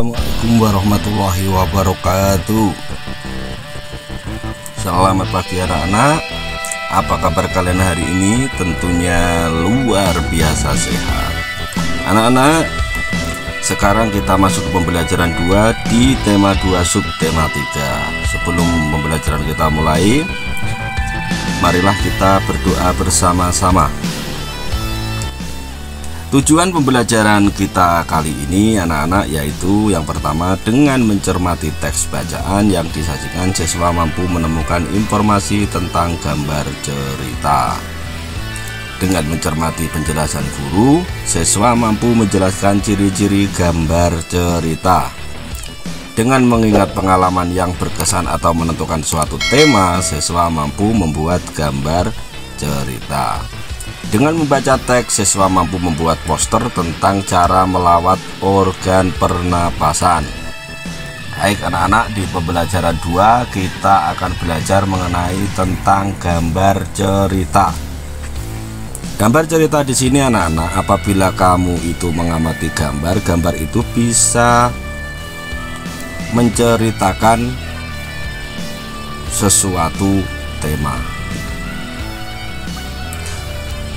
Assalamualaikum warahmatullahi wabarakatuh. Selamat pagi anak-anak. Apa kabar kalian hari ini? Tentunya luar biasa sehat. Anak-anak, sekarang kita masuk ke pembelajaran 2 di tema 2 subtema 3. Sebelum pembelajaran kita mulai, marilah kita berdoa bersama-sama. Tujuan pembelajaran kita kali ini anak-anak yaitu yang pertama, dengan mencermati teks bacaan yang disajikan, siswa mampu menemukan informasi tentang gambar cerita. Dengan mencermati penjelasan guru, siswa mampu menjelaskan ciri-ciri gambar cerita. Dengan mengingat pengalaman yang berkesan atau menentukan suatu tema, siswa mampu membuat gambar cerita. Dengan membaca teks, siswa mampu membuat poster tentang cara melawat organ pernapasan. Baik anak-anak, di pembelajaran 2 kita akan belajar mengenai tentang gambar cerita. Gambar cerita di sini anak-anak, apabila kamu itu mengamati gambar, gambar itu bisa menceritakan sesuatu tema.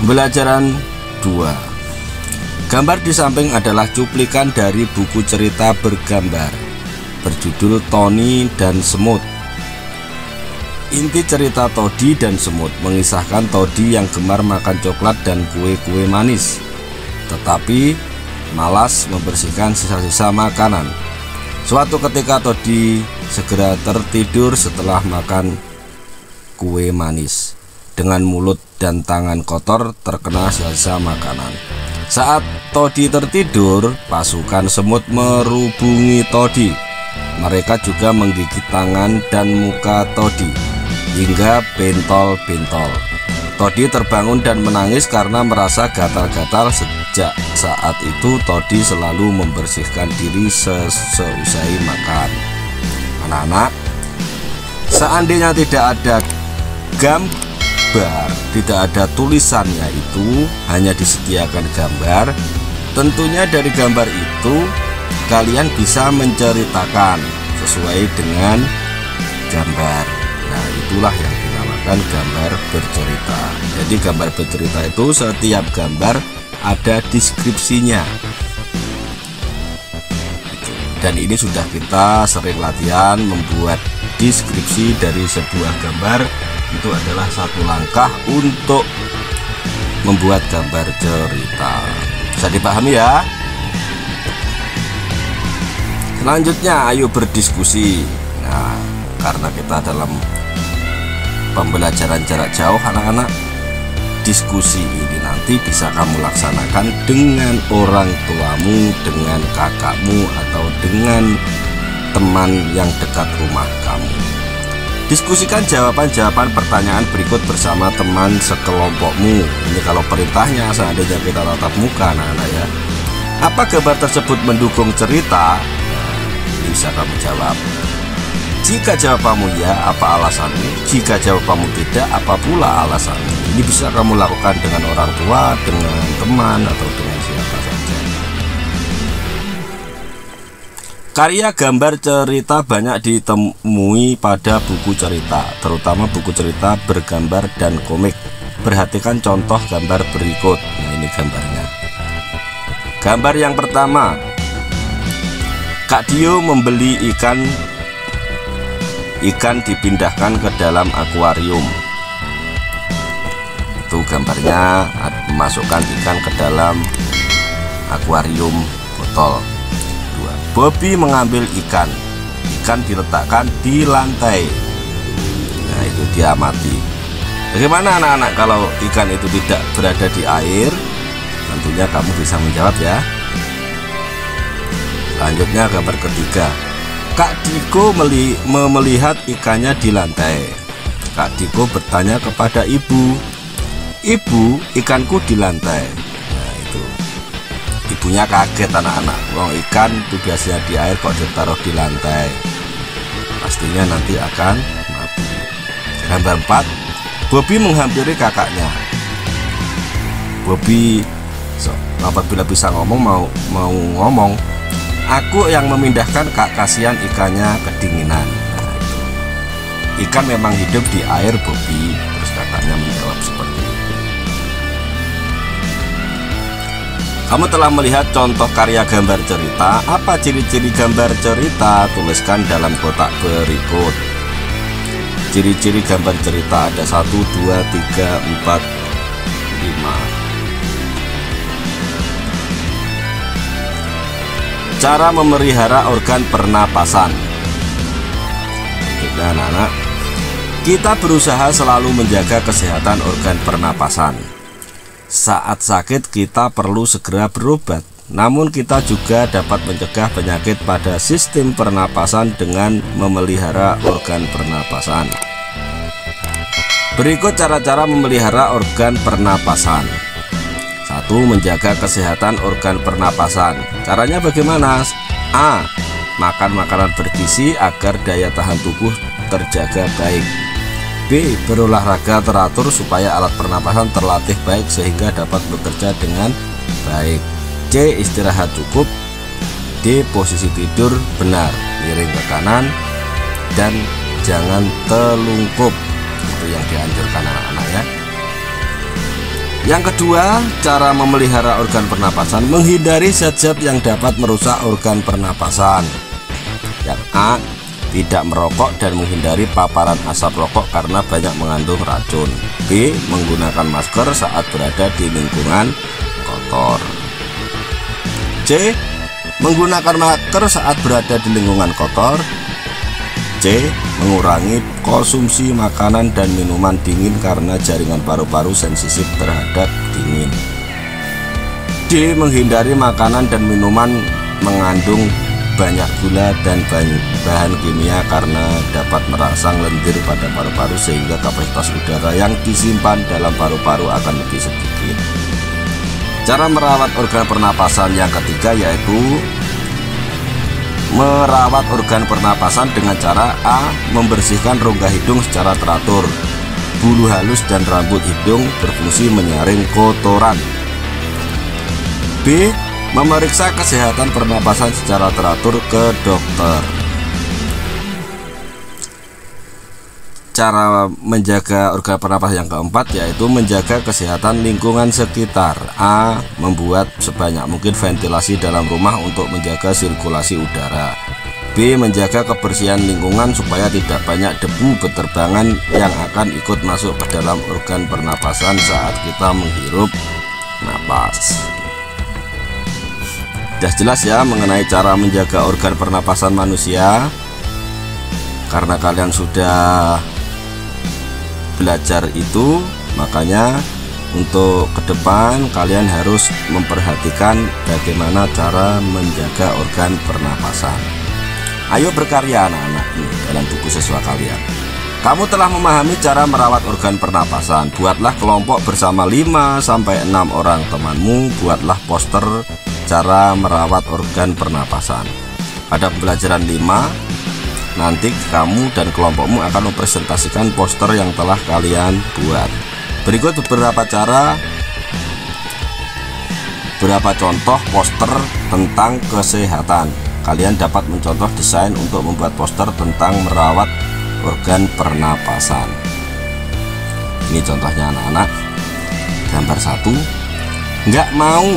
Pembelajaran 2. Gambar di samping adalah cuplikan dari buku cerita bergambar berjudul Tony dan Semut. Inti cerita Tody dan Semut mengisahkan Tody yang gemar makan coklat dan kue-kue manis, tetapi malas membersihkan sisa-sisa makanan. Suatu ketika Tody segera tertidur setelah makan kue manis, dengan mulut dan tangan kotor terkena sisa makanan. Saat Tody tertidur, pasukan semut merubungi Tody. Mereka juga menggigit tangan dan muka Tody hingga bentol-bentol. Tody terbangun dan menangis karena merasa gatal-gatal. Sejak saat itu Tody selalu membersihkan diri seusai makan. Anak-anak, seandainya tidak ada gambar, tidak ada tulisannya, itu hanya disediakan gambar, tentunya dari gambar itu kalian bisa menceritakan sesuai dengan gambar. Nah, itulah yang dinamakan gambar bercerita. Jadi gambar bercerita itu setiap gambar ada deskripsinya. Dan ini sudah kita sering latihan membuat deskripsi dari sebuah gambar. Itu adalah satu langkah untuk membuat gambar cerita. Bisa dipahami ya? Selanjutnya, ayo berdiskusi. Nah, karena kita dalam pembelajaran jarak jauh anak-anak, diskusi ini nanti bisa kamu laksanakan dengan orang tuamu, dengan kakakmu, atau dengan teman yang dekat rumah kamu. Diskusikan jawaban-jawaban pertanyaan berikut bersama teman sekelompokmu. Ini kalau perintahnya seandainya kita tatap muka anak-anak ya. Apa gambar tersebut mendukung cerita? Ini bisa kamu jawab. Jika jawabanmu ya, apa alasanmu? Jika jawabanmu tidak, apa pula alasanmu? Ini bisa kamu lakukan dengan orang tua, dengan teman, atau dengan siapa saja. Karya gambar cerita banyak ditemui pada buku cerita, terutama buku cerita bergambar dan komik. Perhatikan contoh gambar berikut. Nah, ini gambarnya. Gambar yang pertama, Kak Dio membeli ikan dipindahkan ke dalam akuarium. Itu gambarnya, memasukkan ikan ke dalam akuarium botol. Bobby mengambil ikan diletakkan di lantai. Nah, itu dia mati. Bagaimana anak-anak kalau ikan itu tidak berada di air? Tentunya kamu bisa menjawab ya. Selanjutnya gambar ketiga, Kak Diko melihat ikannya di lantai. Kak Diko bertanya kepada ibu, "Ibu, ikanku di lantai." Nah, itu ibunya kaget anak-anak. Wong ikan itu biasanya di air, kok ditaruh di lantai, pastinya nanti akan mati. Gambar 4, Bobby menghampiri kakaknya. Bobby apabila bisa ngomong mau ngomong, Aku yang memindahkan, Kak, kasihan ikannya kedinginan. Nah, itu. Ikan memang hidup di air, Bobby. Terus kakaknya menjawab seperti itu. Kamu telah melihat contoh karya gambar cerita. Apa ciri-ciri gambar cerita? Tuliskan dalam kotak berikut. Ciri-ciri gambar cerita ada 1, 2, 3, 4, 5. Cara memelihara organ pernapasan. Nah, anak-anak, kita berusaha selalu menjaga kesehatan organ pernapasan. Saat sakit kita perlu segera berobat. Namun kita juga dapat mencegah penyakit pada sistem pernapasan dengan memelihara organ pernapasan. Berikut cara-cara memelihara organ pernapasan. 1. Menjaga kesehatan organ pernapasan. Caranya bagaimana? A. Makan makanan bergizi agar daya tahan tubuh terjaga baik. B. Berolahraga teratur supaya alat pernapasan terlatih baik sehingga dapat bekerja dengan baik. C. Istirahat cukup. D. Posisi tidur benar, miring ke kanan dan jangan telungkup. Itu yang dianjurkan anak-anak ya. Yang kedua, cara memelihara organ pernapasan. Menghindari zat-zat yang dapat merusak organ pernapasan. Yang A. Tidak merokok dan menghindari paparan asap rokok karena banyak mengandung racun. B. Menggunakan masker saat berada di lingkungan kotor. C. Menggunakan masker saat berada di lingkungan kotor. C. Mengurangi konsumsi makanan dan minuman dingin karena jaringan paru-paru sensitif terhadap dingin. D. Menghindari makanan dan minuman mengandung banyak gula dan bahan kimia karena dapat merangsang lendir pada paru-paru sehingga kapasitas udara yang disimpan dalam paru-paru akan lebih sedikit. Cara merawat organ pernapasan yang ketiga yaitu merawat organ pernapasan dengan cara A. Membersihkan rongga hidung secara teratur. Bulu halus dan rambut hidung berfungsi menyaring kotoran. B. Memeriksa kesehatan pernapasan secara teratur ke dokter. Cara menjaga organ pernapasan yang keempat yaitu menjaga kesehatan lingkungan sekitar. A. Membuat sebanyak mungkin ventilasi dalam rumah untuk menjaga sirkulasi udara. B. Menjaga kebersihan lingkungan supaya tidak banyak debu beterbangan yang akan ikut masuk ke dalam organ pernapasan saat kita menghirup napas. Sudah jelas ya mengenai cara menjaga organ pernapasan manusia. Karena kalian sudah belajar itu, makanya untuk ke depan kalian harus memperhatikan bagaimana cara menjaga organ pernapasan. Ayo berkarya anak-anak dalam buku siswa kalian. Kamu telah memahami cara merawat organ pernapasan. Buatlah kelompok bersama 5-6 orang temanmu. Buatlah poster cara merawat organ pernapasan. Pada pembelajaran 5 nanti kamu dan kelompokmu akan mempresentasikan poster yang telah kalian buat. Berikut beberapa contoh poster tentang kesehatan. Kalian dapat mencontoh desain untuk membuat poster tentang merawat organ pernapasan. Ini contohnya anak-anak. Gambar 1. Nggak mau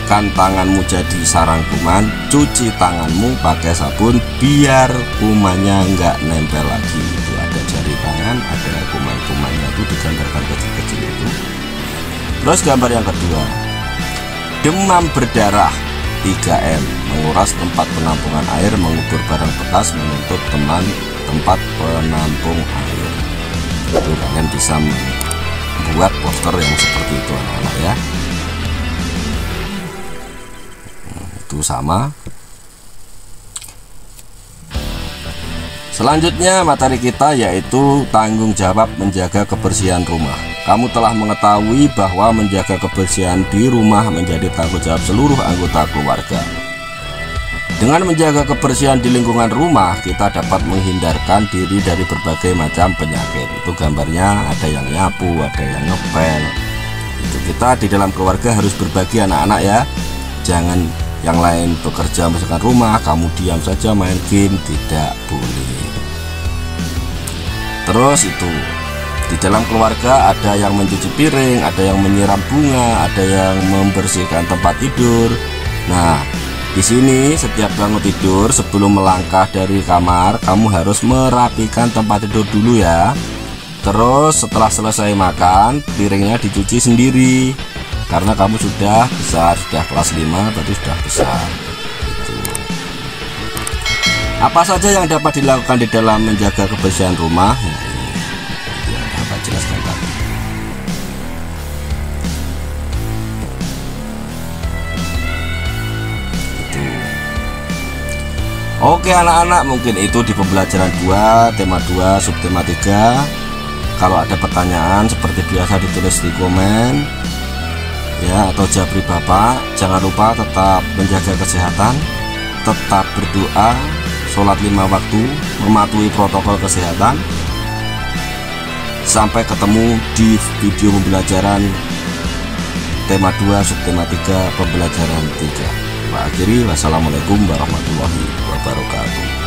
kan tanganmu jadi sarang kuman, cuci tanganmu pakai sabun biar kumannya nggak nempel lagi. Itu ada jari tangan, ada kuman-kumannya itu digambarkan kecil-kecil itu. Terus gambar yang kedua, demam berdarah 3M, menguras tempat penampungan air, mengubur barang bekas, menutup tempat penampung air. Itu kalian bisa membuat poster yang seperti itu anak-anak ya. Itu sama. Selanjutnya materi kita yaitu tanggung jawab menjaga kebersihan rumah. Kamu telah mengetahui bahwa menjaga kebersihan di rumah menjadi tanggung jawab seluruh anggota keluarga. Dengan menjaga kebersihan di lingkungan rumah, kita dapat menghindarkan diri dari berbagai macam penyakit. Itu gambarnya, ada yang nyapu, ada yang ngepel. Itu kita di dalam keluarga harus berbagi anak-anak ya. Jangan yang lain bekerja membersihkan rumah, kamu diam saja main game, tidak boleh. Terus itu di dalam keluarga ada yang mencuci piring, ada yang menyiram bunga, ada yang membersihkan tempat tidur. Nah, di sini setiap bangun tidur sebelum melangkah dari kamar, kamu harus merapikan tempat tidur dulu ya. Terus setelah selesai makan, piringnya dicuci sendiri. Karena kamu sudah besar, sudah kelas 5, berarti sudah besar. Gitu. Apa saja yang dapat dilakukan di dalam menjaga kebersihan rumah? Nah, ini yang dapat jelaskan tadi. Gitu. Oke anak-anak, mungkin itu di pembelajaran 2, tema 2, subtema 3. Kalau ada pertanyaan seperti biasa ditulis di komen ya, atau japri Bapak. Jangan lupa tetap menjaga kesehatan, tetap berdoa, sholat 5 waktu, mematuhi protokol kesehatan. Sampai ketemu di video pembelajaran tema 2 subtema 3 pembelajaran 3. Akhiri, wassalamualaikum warahmatullahi wabarakatuh.